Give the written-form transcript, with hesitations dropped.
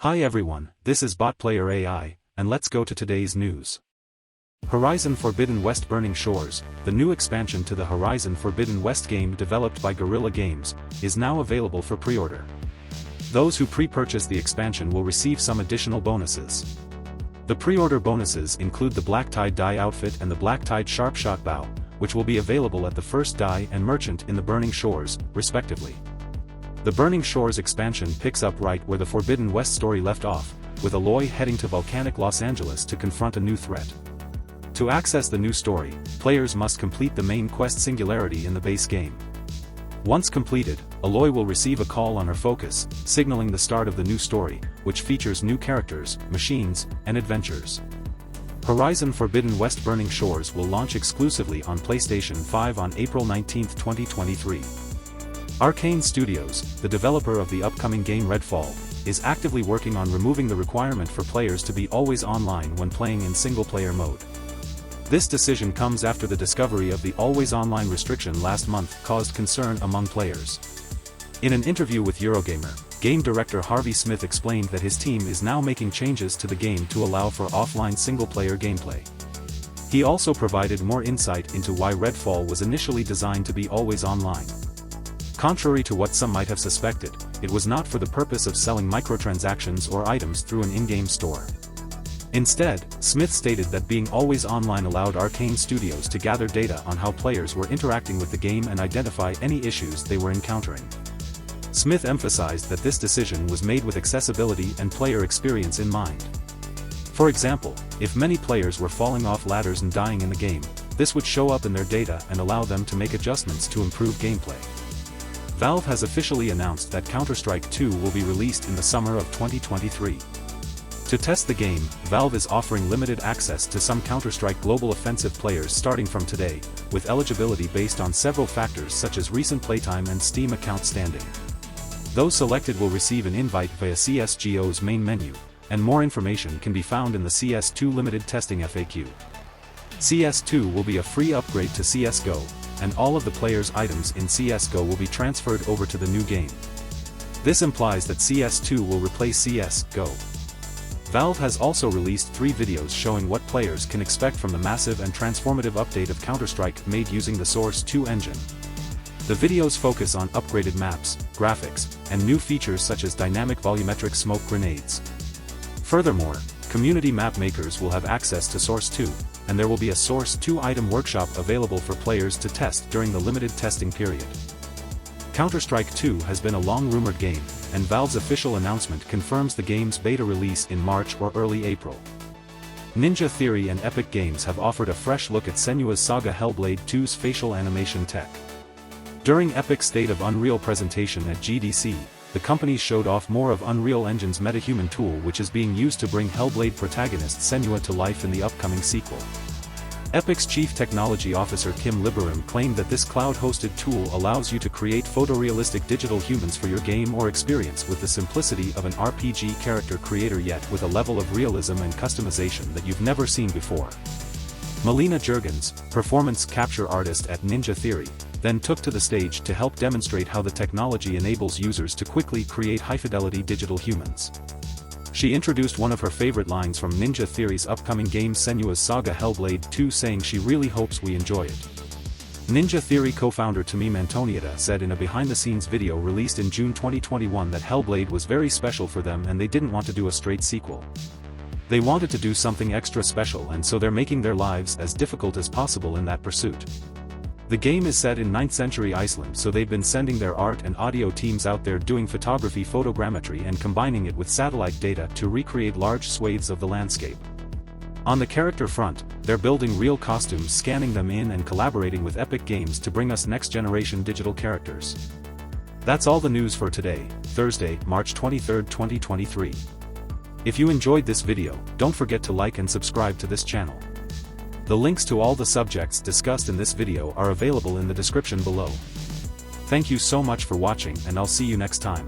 Hi everyone, this is BotPlayerAI, and let's go to today's news. Horizon Forbidden West Burning Shores, the new expansion to the Horizon Forbidden West game developed by Guerrilla Games, is now available for pre-order. Those who pre-purchase the expansion will receive some additional bonuses. The pre-order bonuses include the Black Tide Dye outfit and the Black Tide Sharpshot Bow, which will be available at the First Dye and Merchant in the Burning Shores, respectively. The Burning Shores expansion picks up right where the Forbidden West story left off, with Aloy heading to volcanic Los Angeles to confront a new threat. To access the new story, players must complete the main quest Singularity in the base game. Once completed, Aloy will receive a call on her focus, signaling the start of the new story, which features new characters, machines, and adventures. Horizon Forbidden West Burning Shores will launch exclusively on PlayStation 5 on April 19, 2023. Arcane Studios, the developer of the upcoming game Redfall, is actively working on removing the requirement for players to be always online when playing in single-player mode. This decision comes after the discovery of the always online restriction last month caused concern among players. In an interview with Eurogamer, game director Harvey Smith explained that his team is now making changes to the game to allow for offline single-player gameplay. He also provided more insight into why Redfall was initially designed to be always online. Contrary to what some might have suspected, it was not for the purpose of selling microtransactions or items through an in-game store. Instead, Smith stated that being always online allowed Arcane Studios to gather data on how players were interacting with the game and identify any issues they were encountering. Smith emphasized that this decision was made with accessibility and player experience in mind. For example, if many players were falling off ladders and dying in the game, this would show up in their data and allow them to make adjustments to improve gameplay. Valve has officially announced that Counter-Strike 2 will be released in the summer of 2023. To test the game, Valve is offering limited access to some Counter-Strike Global Offensive players starting from today, with eligibility based on several factors such as recent playtime and Steam account standing. Those selected will receive an invite via CSGO's main menu, and more information can be found in the CS2 limited testing FAQ. CS2 will be a free upgrade to CSGO, and all of the players' items in CSGO will be transferred over to the new game. This implies that CS2 will replace CSGO. Valve has also released 3 videos showing what players can expect from the massive and transformative update of Counter-Strike made using the Source 2 engine. The videos focus on upgraded maps, graphics, and new features such as dynamic volumetric smoke grenades. Furthermore, community map makers will have access to Source 2, and there will be a Source 2 item workshop available for players to test during the limited testing period. Counter-Strike 2 has been a long-rumored game, and Valve's official announcement confirms the game's beta release in March or early April. Ninja Theory and Epic Games have offered a fresh look at Senua's Saga Hellblade 2's facial animation tech. During Epic's State of Unreal presentation at GDC, the companies showed off more of Unreal Engine's Metahuman tool, which is being used to bring Hellblade protagonist Senua to life in the upcoming sequel. Epic's Chief Technology Officer Kim Liberum claimed that this cloud-hosted tool allows you to create photorealistic digital humans for your game or experience with the simplicity of an RPG character creator, yet with a level of realism and customization that you've never seen before. Melina Jurgens, performance capture artist at Ninja Theory, then took to the stage to help demonstrate how the technology enables users to quickly create high-fidelity digital humans. She introduced one of her favorite lines from Ninja Theory's upcoming game Senua's Saga Hellblade 2, saying she really hopes we enjoy it. Ninja Theory co-founder Tamim Antonietta said in a behind-the-scenes video released in June 2021 that Hellblade was very special for them and they didn't want to do a straight sequel. They wanted to do something extra special, and so they're making their lives as difficult as possible in that pursuit. The game is set in 9th century Iceland, so they've been sending their art and audio teams out there doing photography, photogrammetry, and combining it with satellite data to recreate large swathes of the landscape. On the character front, they're building real costumes, scanning them in, and collaborating with Epic Games to bring us next-generation digital characters. That's all the news for today, Thursday, March 23, 2023. If you enjoyed this video, don't forget to like and subscribe to this channel. The links to all the subjects discussed in this video are available in the description below. Thank you so much for watching, and I'll see you next time.